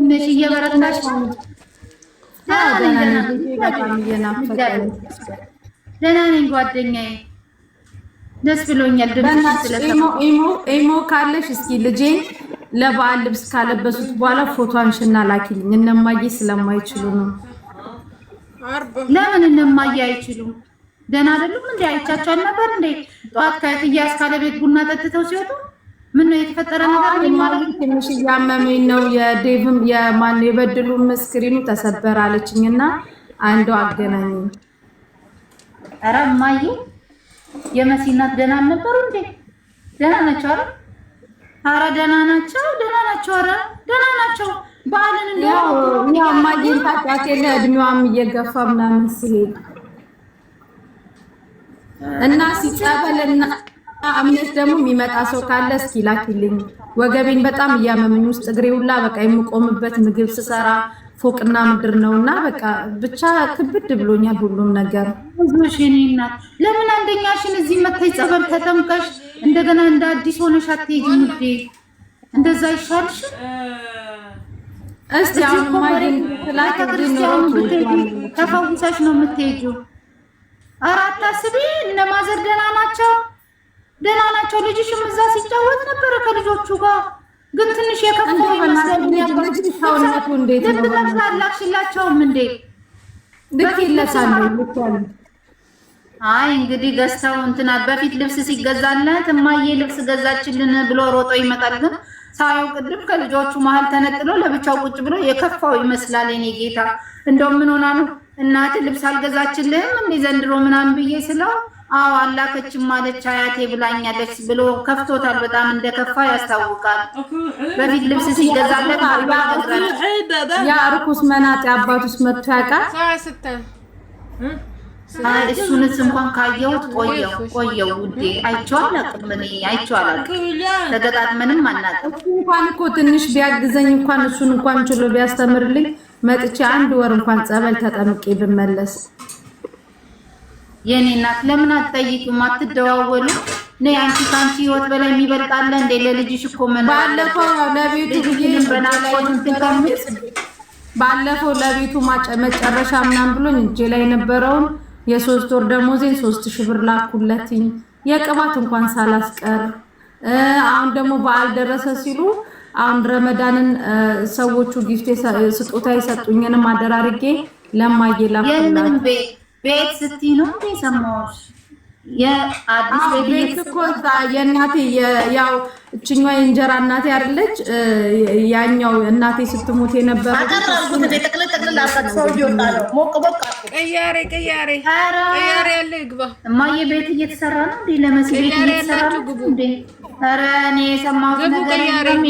ነሽ? እየበረታሽ ነው? ደህና ነኝ ጓደኛዬ፣ ደስ ብሎኛል። ኢሞ ካለሽ እስኪ ልጄን ለበዓል ልብስ ካለበሱት በኋላ ፎቶ አንሽና ላኪልኝ። እነማዬ ስለማይችሉ ነው። ለምን እነማዬ አይችሉም? ደህና አይደሉም እንዴ? አይቻቸው አልነበር እንዴ? ጠዋት ከእትዬ አስካለ ቤት ቡና ጠጥተው ሲወጡ ምን ነው የተፈጠረ ነገር? ማለት ትንሽ እያመመኝ ነው። የዴቭም የማን የበድሉ ስክሪኑ ተሰበረ አለችኝና አንዱ አገናኝ። ኧረ እማዬ የመሲ እናት ደህና አልነበሩ እንዴ? ደህና ናቸው አይደል? ኧረ ደህና ናቸው፣ ደህና ናቸው። ኧረ ደህና ናቸው። በዓልን እንደው ያው እማዬን ታውቂያት የለ እድሜዋም እየገፋ ምናምን ሲሄድ እና ሲጸበልና እምነት ደግሞ የሚመጣ ሰው ካለ እስኪ ላኪልኝ። ወገቤን በጣም እያመመኝ ውስጥ እግሬ ሁላ በቃ የምቆምበት ምግብ ስሰራ ፎቅና ምድር ነውና በቃ ብቻ ክብድ ብሎኛል ሁሉም ነገር። እሺ እኔ እናት ለምን አንደኛሽን እዚህ መተይ ጸበል ተጠምቀሽ እንደገና እንደ አዲስ ሆነሽ አትሄጂም እንዴ? እንደዛ ይሻልሽ። እስቲ አሁን ማይን ክርስቲያኑ ተፈውሰሽ ነው የምትሄጂው። ኧረ አታስቢ። እነ ማዘር ደህና ናቸው፣ ደህና ናቸው። ልጅሽም እዛ ሲጫወት ነበረ ከልጆቹ ጋር ግን ትንሽ የከፋው ይመስለኛል። ሰውነቱ እንዴት ነው? ልትላክላችሁላቸውም እንዴ? አይ እንግዲህ ገዝተው እንትና በፊት ልብስ ሲገዛለት እማዬ ልብስ ገዛችልን ብሎ ሮጦ ይመጣል። ግን ሳየው ቅድም ከልጆቹ መሀል ተነጥሎ ለብቻው ቁጭ ብሎ የከፋው ይመስላል። የኔ ጌታ እንደው ምን ሆና ነው እናት ልብስ አልገዛችልህም እንዴ ዘንድሮ ምናምን ብዬ ስለው አዎ አላከችም ማለች አያቴ ብላኛለች ብሎ ከፍቶታል። በጣም እንደከፋ ያስታውቃል። በፊት ልብስ ሲገዛለት ያ ርኩስ መናጤ አባቱስ መጥቶ ያውቃል። እሱንስ እንኳን ካየሁት ቆየው ውዴ። አይቼው አላውቅም። እኔ አይቼው አላውቅም። ተገጣጥመንም አናውቅም። እንኳን እኮ ትንሽ ቢያግዘኝ እንኳን እሱን እንኳን ችሎ ቢያስተምርልኝ መጥቼ አንድ ወር እንኳን ጸበል ተጠምቄ ብመለስ። የኔ እናት ለምን አትጠይቂም? አትደዋወሉ? ነይ አንቺ ካንቺ ህይወት በላይ የሚበልጣለ እንዴ? ለልጅሽ እኮ ባለፈው ለቤቱ መጨረሻ ምናምን ብሎኝ እጄ ላይ የነበረውን የ3 ወር ደሞዜን 3000 ብር ላኩለትኝ የቅባት እንኳን ሳላስቀር። አሁን ደግሞ በዓል ደረሰ ሲሉ አሁን ረመዳንን ሰዎቹ ጊፍት ስጦታ የሰጡኝንም አደራርጌ ለማዬ ላኩላት። ቤት ስትይ ነው እንዴ ሰማሁሽ? የአዲስ ቤት እኮ የእናቴ ያው እችኛዋ የእንጀራ እናቴ አይደለች? ያኛው እናቴ ስትሞት የነበረ ያለ ይግባ። እማዬ ቤት እየተሰራ ነው እንዴ? ለመሲ ቤት እየተሰራ ነው እንዴ? ኧረ እኔ የሰማሁት ነገር የለም።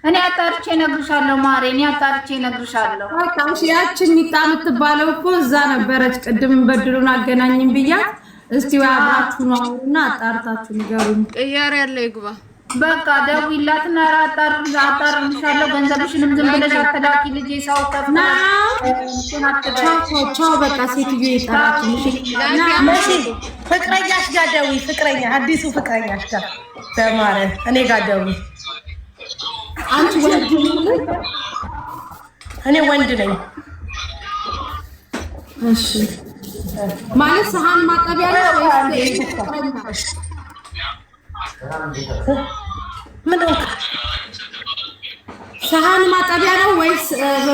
እኔ አጣርቼ እነግርሻለሁ ማሬ፣ እኔ አጣርቼ እነግርሻለሁ። ያችን ሚጣ የምትባለው እኮ እዛ ነበረች። ቅድም በድሉን አገናኝም ብያት እስቲ ወይ አብራችሁ ነው አውሩና አጣርታችሁ ንገሩኝ። ቅያሬ ያለ ይግባ። በቃ ደውይላትና አጣርልሻለሁ። ገንዘብሽንም ዝም ብለሽ አትላኪ ልጄ። ሰው ከፍና ቻው በቃ ሴትዮ ይጣራችሽ እና ፍቅረኛሽ ጋር ደውይ። ፍቅረኛ አዲሱ ፍቅረኛሽ ጋር ተማረ እኔ ጋር ደውይ። አንቺ ወንድ ነሽ? እኔ ወንድ ነኝ። እሺ ማለት ሰሃን ማጠቢያ ነው ወይስ ምን ነው? ሰሃን ማጠቢያ ነው ወይስ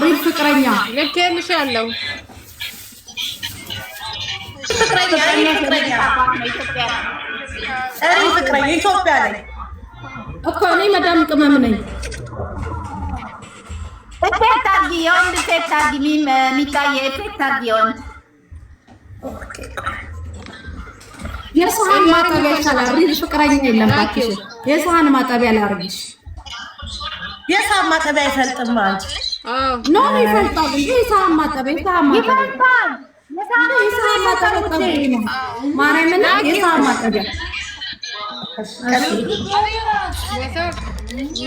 ሪል ፍቅረኛ? ልኬልሻለሁ። ፍቅረኛ ኢትዮጵያ ላይ እኮ እኔ መዳም ቅመም ነኝ። ኤፌክት አድርጊ፣ የወንድ ኤፌክት አድርጊ። የሚታየ ኤፌክት አድርጊ የወንድ። የሰሃን ማጠቢያ ይቻላል። ሪል ፍቅረኛ የለም እባክሽ። የሰሃን ማጠቢያ ላርግሽ። የሰሃን ማጠቢያ አይፈልጥም አንቺ? ኖ ይፈልጣል። የሰሃን ማጠቢያ ይፈልጣል። የሰሃን ማጠቢያ ማርያምን የሰሃን ማጠቢያ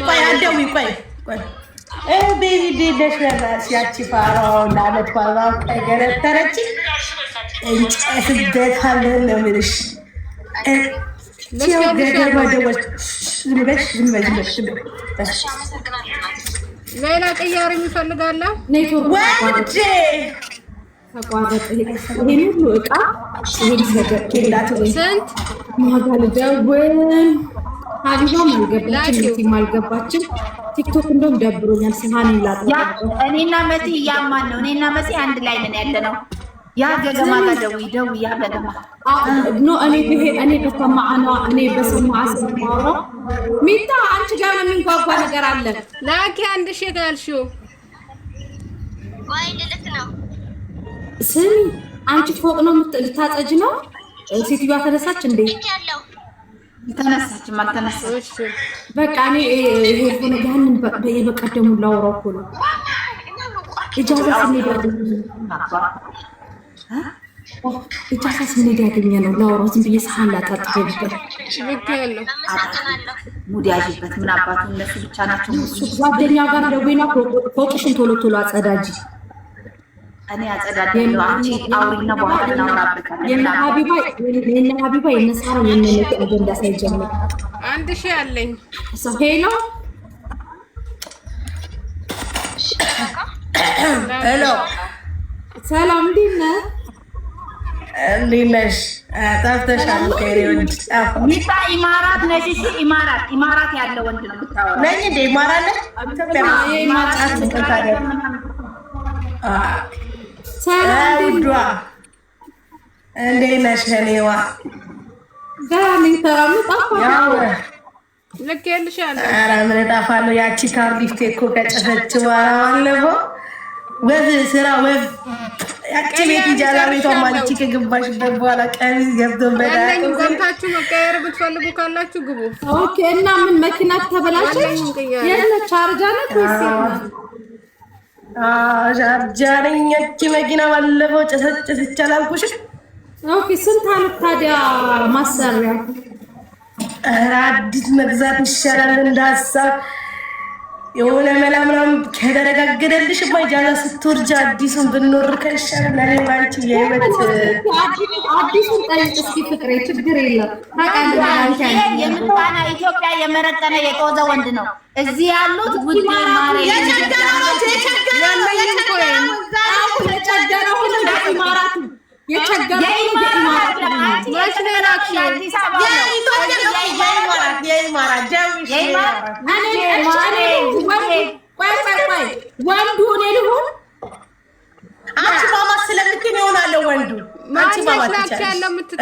ቆይ አደዊ ቆይ ቤቢ ዴደሽ ለራስ ያቺ ፋራው ለአመት ባባው ከገረተረች እንጨትበታለን ነው የምልሽ። ሌላ ቅያሪ ይፈልጋል ኔትወርክ ወንጄ ተቋረጠ። ይሄን ሁሉ እቃ ይሄን ሰገድላት ስንት ማጋል ደውል ሀቢባም አልገባችም አልገባችም። ቲክቶክ እንደውም ደብሮኛል። ሰሃን ላጥራ እኔና መሲ ያማን ነው። እኔና መሲ አንድ ላይ ነን ያለነው። ያ ገገማ ጋር ደውይ ያ ገገማ ኖ እኔ በሰማዓና እኔ በሰማዓ ሰማራ ሚታ አንቺ ጋር የሚንጓጓ ነገር አለ። ላኪ አንድ ሺህ ካልሽው ወይ ልክ ነው። ስሚ አንቺ ፎቅ ነው ልታጸጅ ነው? ሴትዮዋ ተነሳች እንዴ? ተነሳችም አልተነሳች። በቃ እኔ ይሄ ሆነ ያንን በቀደሙ ላውራው እኮ ነው። ኢጃዛ ስንሄድ ያገኘ ነው ላውራው። ዝም ብዬ ሰሃን ላጣጥበበት ሙድ ያዥበት። ምን አባቱ እነሱ ብቻ ናቸው። ጓደኛ ጋር ደውይና ፎቅሽን ቶሎ ቶሎ አጸዳጂ። እኔ አጸዳለሁ። አንቺ አውሪና በኋላ እናወራበታለን። የነ ሀቢባ የነሳራ የነነቅ አጀንዳ ሳይጀምር አንድ ሺህ አለኝ። ሄሎ ሄሎ ሰላም እንዴት ነህ? እንዴት ነሽ? ጠፍተሻል። ከሬውድ ሚታ ኢማራት ነሽ? እሺ ኢማራት ያለ ወንድ ነው ብታወራ ነኝ እንዴ? ኢማራት ነሽ? የኢማራት ተካደ ሰላም ውዷ እንዴት ነሽ? እኔዋ ጋር ተራሙ ጣፋ ልክ ያልሻለሁ። ኧረ ምን እጠፋለሁ? ያቺ ካርዲፍቴ እኮ ከጨፈች በኋላ ባለፈው ወዝ ስራ ወዝ ያቺ ቤት ይጃላ ቤቷ ማንቺ ከገባሽበት በኋላ ቀሚስ ገብቶበት ያለኝ ገብታችሁ መቀየር ብትፈልጉ ካላችሁ ግቡ። ኦኬ። እና ምን መኪና ተበላሸች? የነ ቻርጃ ነው ወይስ ሻርጃነኝ? ያቺ መኪና ባለፈው ጨሰጨሰች አላልኩሽም? ኦኬ። ስንት አመት ታዲያ ማሰሪያ? ኧረ አዲስ መግዛት ይሻላል እንደ ሀሳብ። የሆነ መላ ምናምን ከደረጋገደልሽ ኢጃዛ ስትወርጃ አዲሱን ብንወር ከይሻላል። ለኔ ባንቺ የህይወት አዲሱን ጠይቅ እስኪ ፍቅሬ፣ ችግር የለም የምንባና ኢትዮጵያ የመረጠነ የጦዘ ወንድ ነው። እዚህ ያሉት ውድ ማሬ ወንዱ እኔ ልሁን? አንቺ ማማ ስለምትል ይሆናል ወንዱ። አንቺ ማማ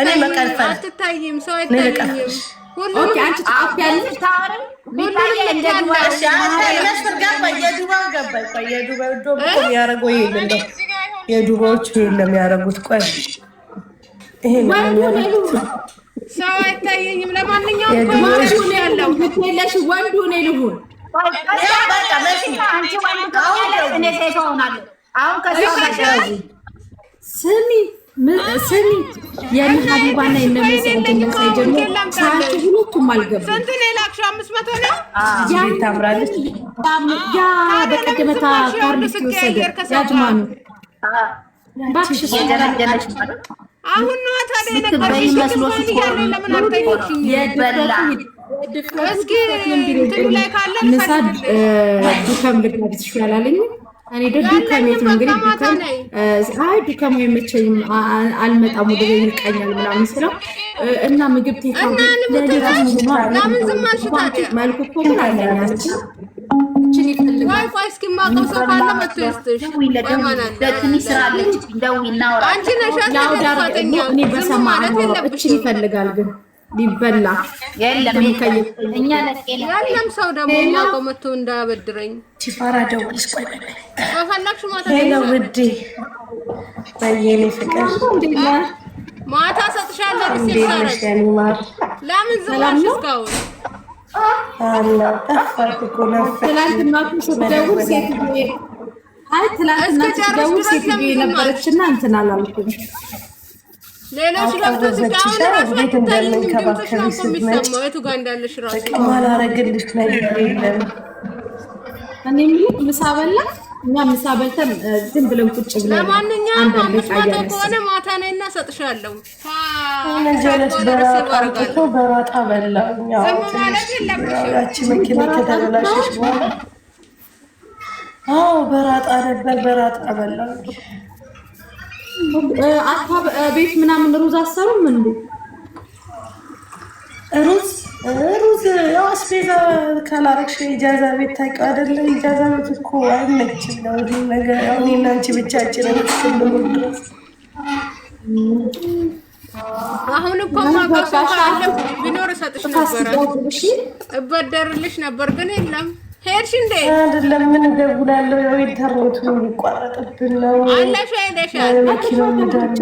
እኔ መቀልፈል አትታይም፣ ሰው አይታይም። ሁሉም አንቺ ታውቂያለሽ ታወሪ ሚታየ እንደዱባይ የዱባይ ዶብ የሚያደርገው ይሄን እንደው የዱባዮቹ ይሄን ለሚያደርጉት ቆይ ይሄን ሰው አይታየኝም። ለማንኛውም ወንዱ እኔ ልሁን? ስሚ የእነ ሀቢባና የእነ መሲ አጀንዳ ሳይጀምር ሰዓቱ ሁለቱም አልገቡም። ስንት ነው የላክሽው? 500 ነው። ታምራለች። ያ በቀደመታ ካርሊስ ወሰደ ያጅማኑ ባክሽ አሁን ነው ታዲያ ነገርሽ መስሎሽ ይያለ ለምን አልጠይቅሽኝ? እስኪ እንትን ላይ ካለ ንሳድ ዱከም ልጋብዝ ይሻላልኝ። እኔ ደዱ ከሜት ነው እንግዲህ ዱከም ዱከም አይመቸኝም፣ አልመጣም ወደ ይልቀኛል ምናምን ስለው እና ምግብ ቴካው ለምን ዝም አልሽ ታዲያ? መልኩ እኮ ምን አለኛች እቺን ይፈልጋል። ወይ ቆይ እስኪ ማቀው ሰው ካለ መጥቶ ይስጥሽ። ለትንሽ ስራ አለች እንደው ይናወራ አንቺ ነሽ አስተካክለኝ። እኔ በሰማ እቺን ይፈልጋል ግን ሊበላ የለም እኛ ያለም ሰው ደግሞ ማቀው መጥቶ እንዳበድረኝ ቺፋራ ደውልሽ ቆይ ፈለግሽ ማታ ሄሎ ውዴ በየኔ ፍቅር ማታ ሰጥሻለሁ ሲሳረክ ለምን ዝም አልሽ እስካሁን? ትላንትና ስትደውል ሴትዬ ነበረችና እንትን አላልኩም። ሌሎች ገብቶ ሲቃውን ራሱ አትታይም። ድምፅሽ ነው እኮ የሚሰማው የቱ ጋር እንዳለሽ ራሱ ማላረግልሽ ነገር የለም። እኔ ምሳ በላ እኛ ምሳ በልተን ዝም ብለን ቁጭ ብለን ለማንኛውም 500 ከሆነ ማታ ነይና ሰጥሻለሁ። በራጣ በላኛው ዝም ማለት የለብሽም። ያቺ መኪና ከተበላሸች በኋላ አዎ በራጣ ነበር፣ በራጣ በላው። አታ ቤት ምናምን ሩዝ አሰሩም እንዴ? ሩዝ ያው አስቤዛ ካላረግሽ ኢጃዛ ቤት ታውቂው አይደለ? ኢጃዛ ቤት እኮ አይመችም ነው ይሄ ነገር። ያው እኔና አንቺ ብቻችንን ድረስ አሁን እኮ ማጋፋ ካለ ቢኖር እሰጥሽ ነበር፣ እበደርልሽ ነበር፣ ግን የለም። ሄድሽ እንዴ? አይደለም ምን እደውላለሁ፣ ያው ኢንተርኔቱ ሊቋረጥብን ነው። አላሽ አይደሻል መኪናው እንዳለ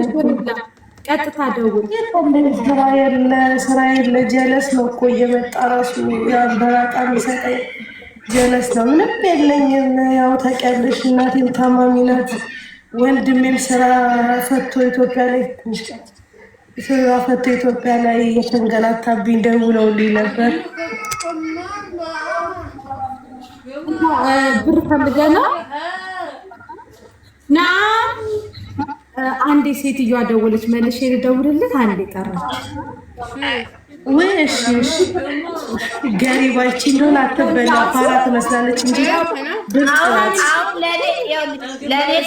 ቀጥታ ደውል። ስራ የለ ጀለስ ነው እኮ እየመጣ ራሱ በራጣ የሚሰጠኝ ጀለስ ነው። ምንም የለኝም። ያው ታውቂያለሽ እናቴም ታማሚ ናት። ወንድሜም ስራ ፈቶ ኢትዮጵያ ላይ ስራ ፈቶ ኢትዮጵያ ላይ እየተንገላታብኝ ደውለውልኝ ነበር። ብር ፈልገና ና አንዴ ሴትዮዋ ደወለች፣ መልሼ ልደውልልህ አንዴ ጠራች። ወይ እሺ ገሪባች እንደሆነ አትበላ ፋራ ትመስላለች እንጂ አሁን ለኔ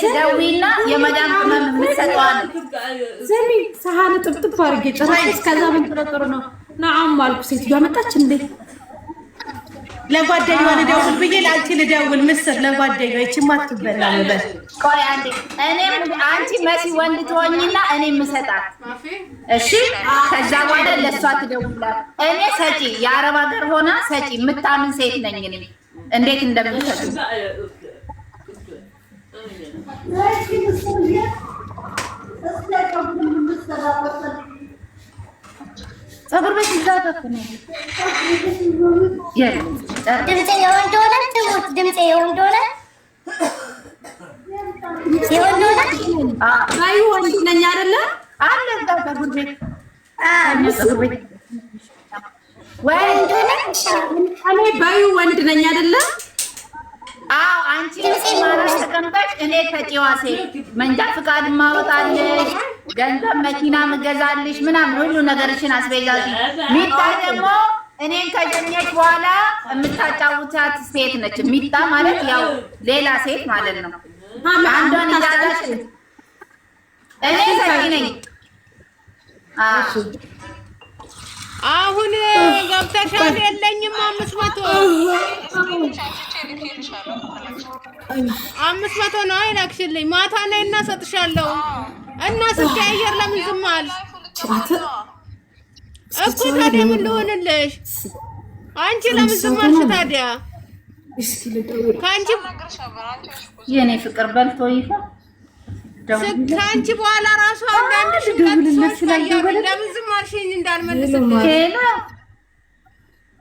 ትደውይና የመዳም ቅመም የምትሰጠዋል። ዘሚ ሰሃን ጥብጥብ አድርጌ ጨረስኩ። ከዛ ምን ጥሩ ነው ናም አልኩ። ሴትዮዋ መጣች እንዴ? ለጓደኛዋ ልደውል ብዬ ለአንቺ ልደውል ምስር ለጓደኛዋ ይችማ አትበላ ነበር። ቆይ አንዴ እኔም አንቺ መሲ ወንድ ትሆኝና እኔ የምሰጣት እሺ። ከዛ በኋላ ለእሷ ትደውላት። እኔ ሰጪ የአረብ ሀገር ሆና ሰጪ የምታምን ሴት ነኝ። እኔ እንዴት እንደምሰጥ ፀጉር ቤት ይዛታት ነው። ድምፄ የወንድ ሆነ ትሙት ድምፄ የወንድ ሆነ አይ ወንድ ነኝ አይደለ? አለ ፀጉር ቤት ፀጉር ቤት ወንድ ነኝ። እኔ ባዩ ወንድ ነኝ አይደለ? አዎ አንቺ ማራሽ ተቀምጠሽ እኔ ተጪዋ ሴት መንጃ ፍቃድ ማወጣልሽ ገንዘብ መኪና ምገዛልሽ ምናምን ሁሉ ነገርሽን አስቤዛሽ። ሚጣ ደግሞ እኔን ከጀኘች በኋላ የምታጫውታት ሴት ነች። ሚጣ ማለት ያው ሌላ ሴት ማለት ነው። አንዷን ይዛዛሽ እኔ ሰጪ ነኝ። አሁን ገብተሻል። የለኝም 500 ነው አይላክሽልኝ። ማታ ነይ እና ሰጥሻለሁ። እና ስትቀያየር ለምን ዝም አልሽ እኮ? ታዲያ ምን ልሆንልሽ? አንቺ ለምን ዝም አልሽ ታዲያ? ከአንቺ የኔ ፍቅር በልቶ ይፋ ከአንቺ በኋላ ራሱ አንዳንድ ሽቀት ለምን ዝም አልሽኝ? እንዳልመልስልሽ ሄሎ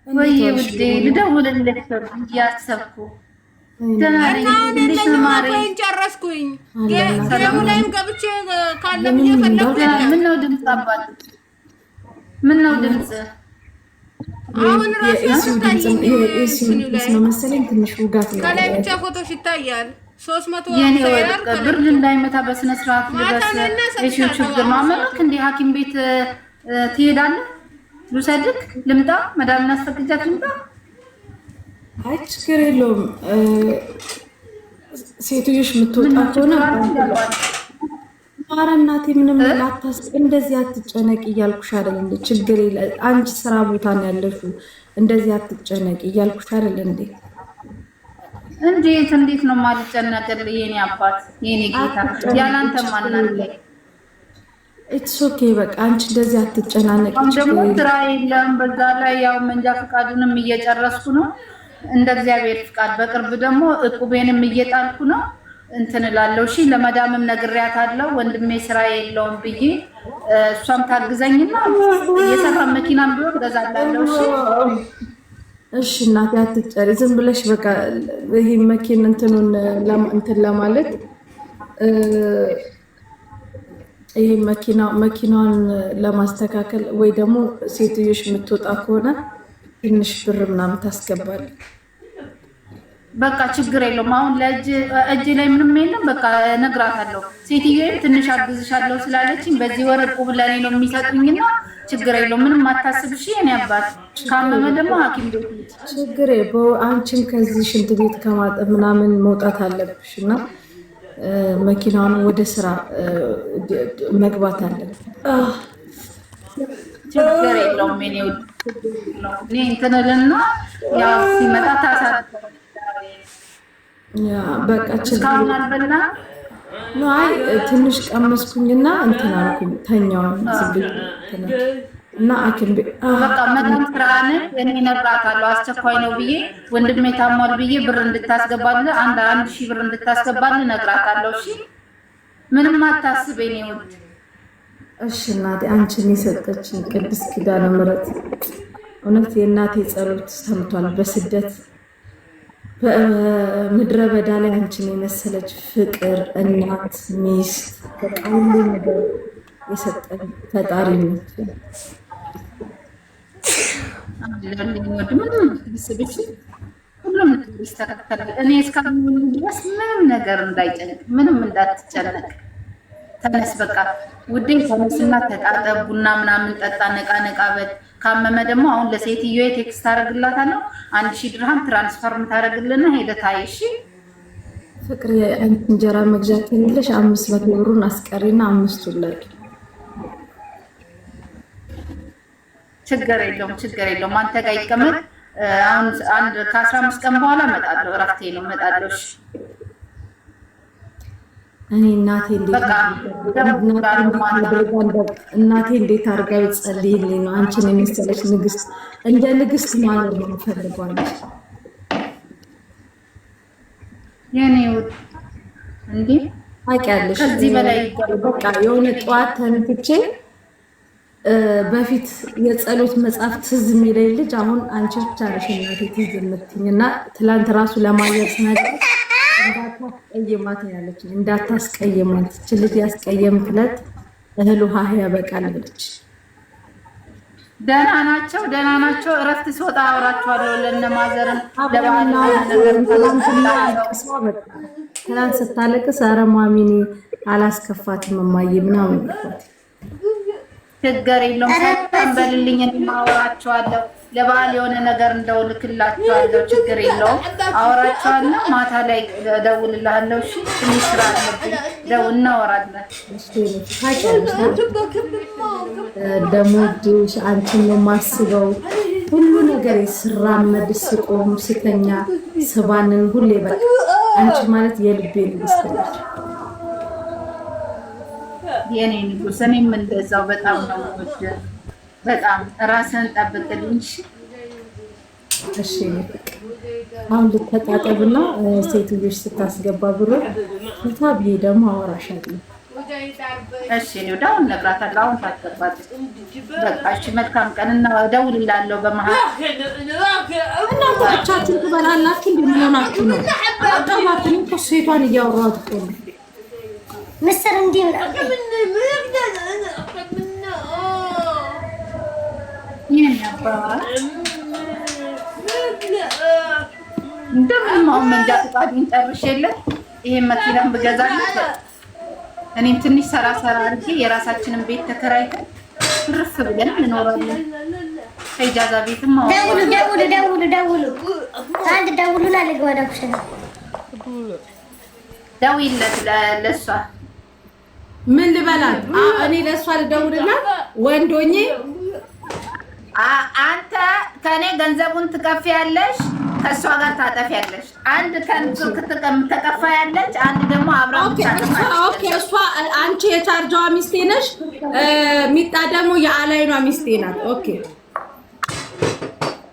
ወይ ውዴ ልደውልልሽ እያሰብኩ እና አሁን የለኝም ማቆይን ጨረስኩኝ። ገሙ ላይም ገብቼ ካለ ብዬ ፈለኩ። ምነው ድምፅ አባት ምነው ድምፅ አሁን ራሱ ነው መሰለኝ ትንሽ ውጋት ነው። ከላይ ብቻ ፎቶሽ ይታያል። 300 የኔ ወርቅ ብርድ እንዳይመታ በስነ ስርዓት ልበስ። እሺ ችግር ነው አመልክ እንዴ? ሐኪም ቤት ትሄዳለህ? ልውሰድክ? ልምጣ? መዳምን አስፈቅጃት ልምጣ? አይ ችግር የለውም። ሴትዮሽ የምትወጣ ከሆነ ኧረ እናቴ ምንም ላታስብ እንደዚህ አትጨነቂ እያልኩሽ አይደል እንዴ? ችግር የለ አንቺ ስራ ቦታ ነው ያለሽው። እንደዚህ አትጨነቂ እያልኩሽ አይደል እንዴ? እንዴት ነው የማልጨነቅልህ የኔ አባት የኔ ጌታ ያላንተ ማናለ? ኢትስ ኦኬ በቃ አንቺ እንደዚህ አትጨናነቂ። ደግሞ ስራ የለም። በዛ ላይ ያው መንጃ ፈቃዱንም እየጨረስኩ ነው እንደ እግዚአብሔር ፍቃድ። በቅርብ ደግሞ እቁቤንም እየጣልኩ ነው እንትን እላለሁ። እሺ ለመዳምም ነግሬያታለሁ ወንድሜ ስራ የለውም ብዬ እሷም ታግዘኝና የሰራ መኪናም ቢሆን ገዛላለሁ። እሺ እናቴ አትጨሪ፣ ዝም ብለሽ በቃ ይሄ መኪና እንትን ለማለት ይሄ መኪናውን ለማስተካከል ወይ ደግሞ ሴትዮሽ የምትወጣ ከሆነ ትንሽ ብር ምናምን ታስገባል። በቃ ችግር የለውም። አሁን እጅ ላይ ምንም የለም። በቃ እነግራታለሁ። ሴትዮዬም ትንሽ አግዝሻለሁ ስላለችኝ በዚህ ወር እቁብ ለኔ ነው የሚሰጡኝና ችግር የለውም ምንም አታስብሽ የኔ አባት ካመመ ደግሞ ሐኪም ቤት ችግር አንቺም ከዚህ ሽንት ቤት ከማጠብ ምናምን መውጣት አለብሽ እና መኪናውን ወደ ስራ መግባት አለብሽ። ችግር የለውም እኔ እንትንልና ያው ሲመጣ ታሳብ ያ በቃ እስካሁን አልበላ ነው። አይ ትንሽ ቀመስኩኝና እንትን አልኩኝ ተኛውን ዝብል እና ሐኪም ቤት በቃ መዳም ስራን እኔ ነግራታለሁ አስቸኳይ ነው ብዬ ወንድሜ ታሟል ብዬ ብር እንድታስገባልኝ 1000 ብር እንድታስገባልኝ ነግራታለሁ። እሺ ምንም አታስበኝ ነው። እሺ እናቴ አንቺን የሰጠችኝ ቅድስት ኪዳነ ምሕረት እውነት የእናቴ ጸሎት ሰምቷል። በስደት በምድረ በዳ ላይ አንቺን የመሰለች ፍቅር እናት ሚስት ከሁሉ ነገር የሰጠኝ ፈጣሪ ነው። ሁሉም ይስተካከላል። እኔ እስካሁን ድረስ ምንም ነገር እንዳይጨነቅ ምንም እንዳትጨነቅ ተነስ በቃ ውዴ ተነስና ተጣጣ ቡና ምናምን ጠጣ ነቃ ነቃ በት ካመመ ደግሞ አሁን ለሴትዮዋ ቴክስት አደርግላታለሁ 1000 ድርሃም ትራንስፈር ታደርግልና ሄደህ ታይ። እሺ ፍቅር እንጀራ መግዛት የለሽ 500 ብሩን አስቀሪና 5ቱን ላይ ችግር የለውም አንተ ጋር ይቀመጥ። አሁን አንድ ከ15 ቀን በኋላ እመጣለሁ። እረፍቴ ነው እመጣለሁ። እሺ እኔ እናቴ እንዴት አድርጋ ይጸልይልኝ ነው አንቺን የመሰለች ንግስት እንደ ንግስት ማለት ነው የምፈልገው የኔ ውድ እንዴ ታውቂያለሽ። ከዚህ በላይ በቃ የሆነ ጠዋት ተነስቼ በፊት የጸሎት መጽሐፍ ትዝ የሚለኝ ልጅ አሁን አንቺ ብቻ ነሽ እናቴ ትዝ የምትይኝ እና ትላንት ራሱ ለማየት ነገር እንዳታስቀይማት ያለች እንዳታስቀይማት እቺ ልጅ ያስቀየምት ዕለት እህል ውሃ ያበቃል ብለች። ደህና ናቸው። እረፍት ስወጣ አወራቸዋለሁ። ለነማዘርም ለባህል ነገር ትላንት ስታለቅስ ኧረ ማሚኒ አላስከፋትም እማዬ ምናምን አልኳት። ችግር የለውም ሰላም በልልኝ አወራቸዋለሁ። ለበዓል የሆነ ነገር እንደውልክላቸዋለሁ። ችግር የለውም አወራቸዋለሁ። ማታ ላይ እደውልልሃለሁ። እሺ ትንሽ ስራ አለብኝ። እናወራለን። ደግሞ አንቺን ነው የማስበው ሁሉ ነገር ስራመድ ስቆም ስተኛ ስባንን ሁሌ በቃ አንቺ ማለት የልቤ ንግስት ነሽ። የኔ ንጉስ እኔም እንደዛው በጣም ነው የምወደው። በጣም ራስን ጠብቅልኝ። እሺ አሁን ልተጣጠብና ሴትዮሽ ስታስገባ ብሎ ታብዬ ደግሞ አወራሻለሁ። እሺ ነው ዳውን ነግራታለሁ። አሁን ታስገባለች። በቃ እሺ መልካም ቀን እና እደውልልሃለሁ። በመሃል እናንተ ብቻችሁን ትበላላችሁ እንደምንሆናችሁ ነው። አጣማቱን ከሴቷን እያወራሁት እኮ ነው። ምስር እንዲህ እንደምንም አሁን መንጃ ፈቃዱን ጨርሼለት ይሄን መኪናም ብገዛለት እኔም ትንሽ ሰራ አድርጌ የራሳችንን ቤት ተከራይተን ትርፍ ብለን እንኖራለን። ከኢጃዛ ቤትም አንድ ደውሉና ልግባ ደውሽና ደውይለት ለእሷ ምን ልበላት? እኔ ለእሷ ልደውልላት ወንዶኜ አንተ ከኔ ገንዘቡን ትከፍያለሽ፣ ከእሷ ጋር ታጠፊያለሽ። አንድ ተከፋያለች፣ አንድ ደግሞ አብራ ኦኬ። እሷ አንቺ የቻርጃዋ ሚስቴ ነሽ፣ ሚጣ ደግሞ የአላይኗ ሚስቴ ናት። ኦኬ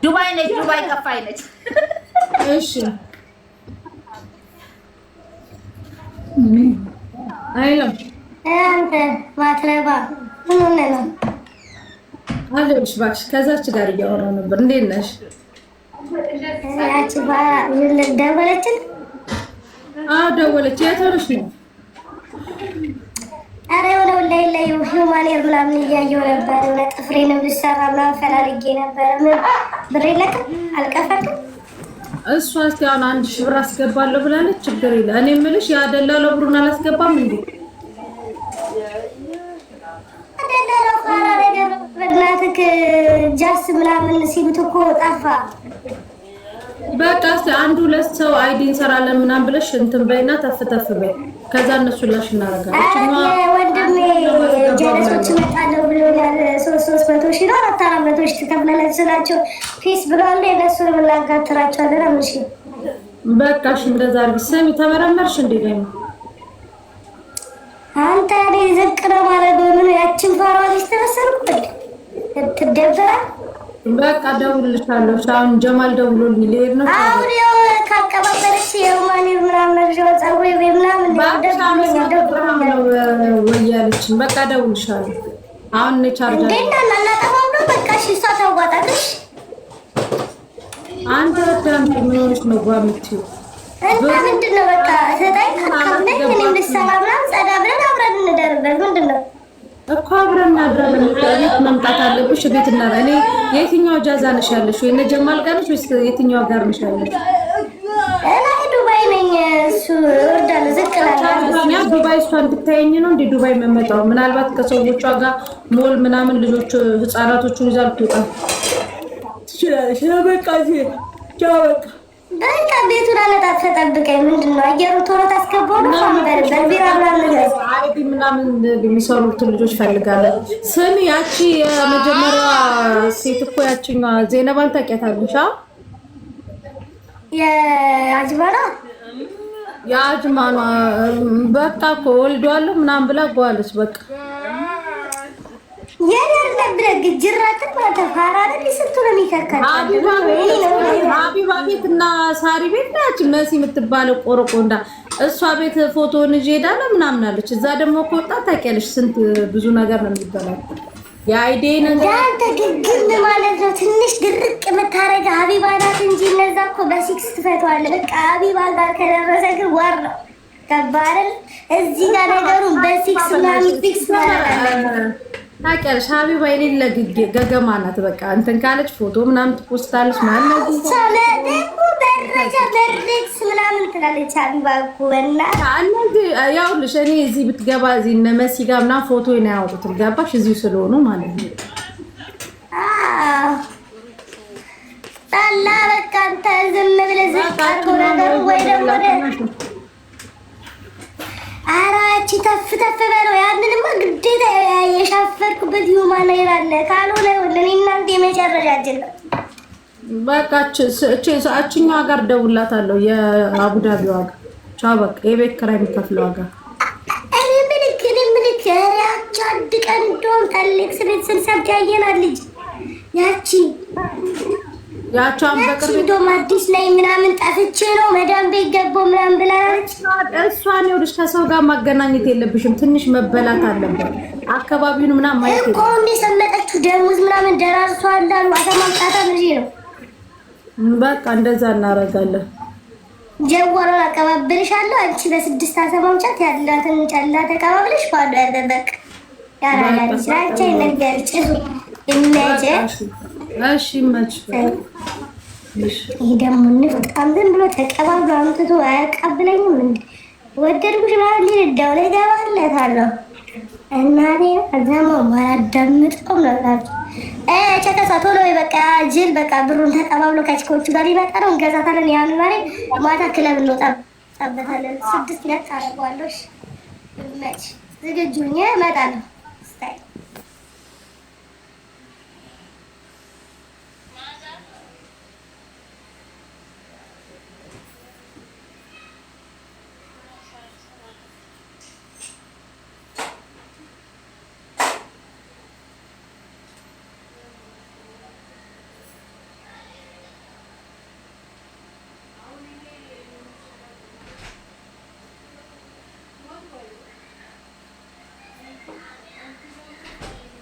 ዱባይ ነች፣ ዱባይ ከፋይ ነች። እሺ አይሎ አንተ ማትረባ ምን ሆነ ነው አለሽ? እባክሽ ከዛች ጋር እያወራሁ ነበር። እንዴት ነሽ? ያቺ ደወለችን? አዎ ደወለች። የት ሆነሽ ነው? ኧረ የሆነ ላይ ሂውማን ኤር ምናምን እያየሁ ነበር። የሆነ ጥፍሬን ብሰራ ምናምን ፈላልጌ ነበር። ምን ብር የለክም አልቀፈክም። እሷ እስኪ አሁን 1000 ብር አስገባለሁ ብላለች። ችግር የለ። እኔ የምልሽ ያደላለው ብሩን አላስገባም እንዴ? አደላለው ፋራ ነገር በእናትህ ጃስ ምናምን ሲሉት እኮ ጠፋ። በቃ እስኪ አንድ ሁለት ሰው አይዲ እንሰራለን ምናምን ብለሽ እንትን በይና ተፍተፍ በይ። ከዛ እነሱ ላሽ እናደርጋለን። ወንድሜ ጀለሶች እመጣለሁ ብሎኛል። 300 ሺህ ነው 400 ሺህ ትከፍላለች ስላቸው ፊስ ብለዋል። የነሱን ብናጋትራቸዋለን። አምሽ በቃ እሺ እንደዛ አድርጊ። ስሚ ተመረመርሽ እንዴ ነው አንተ እኔ ዝቅ ነው ማለት ምን ያችን ፋራሊስ ተመሰርኩ ትደበራ። በቃ ደውልልሻለሁ። አሁን ጀማል ደውሎልኝ ልሄድ ነው። አሁን ያው ካቀባበለች የማኒ ምናምን ነው ጸጉሬ ምናምን ወያለችን። በቃ ደውልልሻለሁ። አሁን እኔ ቻርጅ እንዴና እናጠፋው ነው። በቃ እሺ እሷ ታዋጣለሽ። አንተ ወጣም ምን ሆነሽ ነው ጓምቲው እና ምንድነው በቃ ሰጣይ ካካብለኝ እኔ ልሰራ ምናምን ጸዳ ብለን አብረን እንደርበት ምንድነው እኮ አብረን እናድራለን። ቤት መምጣት አለብሽ። ቤት እና እኔ የትኛው ጃዛ ነሽ ያለሽ? ወይ እነ ጀማል ጋር ነሽ ወይስ የትኛው ጋር ነሽ ያለሽ? እኔ ዱባይ ነኝ። እሱ ወርዳለ ዝቅላኛ ዱባይ እሷ እንድታየኝ ነው እንዴ ዱባይ መመጣው? ምናልባት ከሰዎቿ ጋር ሞል ምናምን ልጆች ህፃናቶቹን ይዛል ትወጣ ትችላለሽ። በቃ ቻው በቃ በቃ ቤቱን አለጣጥፈ ጠብቀኝ። ምንድነው አየሩ ቶሎ ታስገባው ነው ሳምበር በቢራ ምናምን የሚሰሩትን ልጆች ፈልጋለሁ። ስሚ ያቺ የመጀመሪያዋ ሴት እኮ ያቺኛዋ ዜነባን ታውቂያታለሽ? የአጅማኗ በቃ እኮ ወልዷለሁ ምናምን ብላ ጓለች። በቃ ሀቢባ ቤት እና ሳሪ ቤት ናች መሲ የምትባለው ቆረቆንዳ እሷ ቤት ፎቶን ይዤ ሄዳለሁ ምናምን አለች። እዛ ደግሞ ከወጣ ታውቂያለሽ ስንት ብዙ ነገር ነው የሚበላው። የአይዴ ነገር አንተ ግግም ማለት ነው። ትንሽ ድርቅ የምታረገ ሀቢባ ናት እንጂ እነዛ እኮ በሲክስ ትፈቷዋለህ። በቃ ሀቢባ ጋር ከደረሰ ግን ወር ነው ከባድ። እዚህ ጋር ነገሩን በሲክስ ምናምን ፊክስ ማለት ታውቂያለሽ ሀቢባ የሌለ ገገማ ናት። በቃ እንትን ካለች ፎቶ ምናምን ትፖስታለች ማለት ነው። ደረጃ በርክስ ምናምን ትላለች ሀቢባ እኮ እና እነዚህ ያውልሽ እኔ እዚህ ብትገባ እዚህ እነ መሲ ጋር ምናምን ፎቶ ነው ያወጡት። ገባሽ? እዚሁ ስለሆኑ ማለት ነው። አላ በቃ አንተ ዝም ብለህ ዝቅ አድርገው ነገሩ ወይ ደግሞ አራቺ ተፍ በለው። ያንንማ ግዴታ የሻፈርኩበት ይሁማና ይላል። ካልሆነ ለኔ እናንተ የመጨረሻ አይደለም። በቃ እቺኛዋ ጋር ደውላታለሁ። የአቡዳቢ ዋጋ ቻው በቃ የቤት ኪራይ የሚከፍለው ዋጋ እኔ ምልክ ያቺ አንድ ቀን እንደውም ታሌክስ ቤት ስንሰብድ ያየናል ልጅ ያቺን በቅርብ እንደውም አዲስ ላይ ምናምን ጠፍቼ ነው መዳም ቤት ገባሁ ምናምን ብላለች። እሷን ይኸውልሽ ከሰው ጋር ማገናኘት የለብሽም። ትንሽ መበላት አለበት። አካባቢውን ምናምን ማየት እኮ እንደ ሰመጠችው ደሞዝ ምናምን ደራርሷል አሉ። አተማምጣታ ልጅ ነው። በቃ እንደዛ እናደርጋለን። ጀወራን አቀባብልሻለሁ። አንቺ በስድስት አሰማምጫት ያላትን ጨላ ተቀባብልሽ ባዶ ያደበቅ ያራላልሽ አንቺ ነገር ጭሱ እነጀ እሺ መች ይሄ ደግሞ ንፍጣም ዝም ብሎ ተቀባብሎ አምጥቶ አያቀብለኝም እንዴ? ወደድኩሽ ማለት ልዳው ላይ ገባለታለሁ እናቴ አዛማ ማዳምጠው ነበር። ቸከሳ ቶሎ በቃ ጅል በቃ ብሩን ተቀባብሎ ከችኮቹ ጋር ሊመጣ ነው። እንገዛታለን። ያን ማለት ማታ ክለብ እንወጣበታለን። 6 ለት አደርገዋለሁ። መች ዝግጁ ነኝ እመጣለሁ።